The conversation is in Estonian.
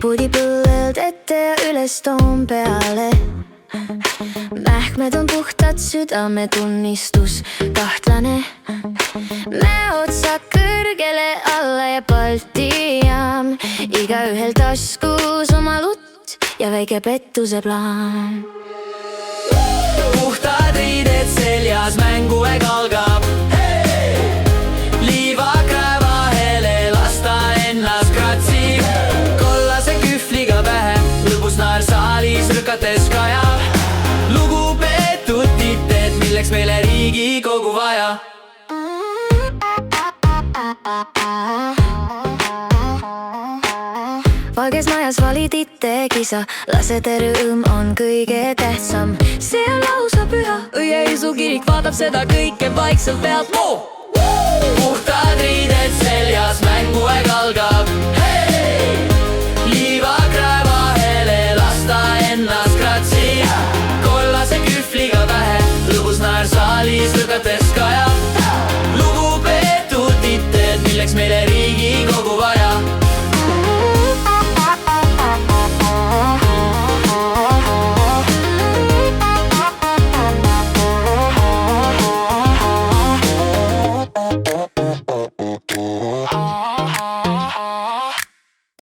Pudipõlled ette ja üles Toompeale. Mähkmed on puhtad, südametunnistus kahtlane. Mäeotsa kõrgele alla ja Balti jaam. Igaühel taskus oma lutt ja väike pettuse plaan. Puhtad riided seljas, mänguaeg algab. Liivakrae vahele lasta ennast kratsib. Kollase kühvliga pähe, lõbus naar saalis rükates kajab. Lugupeetud tited, milleks meile Riigikogu vaja. Valges majas valititte kisa, lasede rõõm on kõige tähtsam. See on lausa püha, õie-Jeesu kirik vaatab seda kõike vaikselt pealt. Puhtad riided seljas, mänguaeg algab.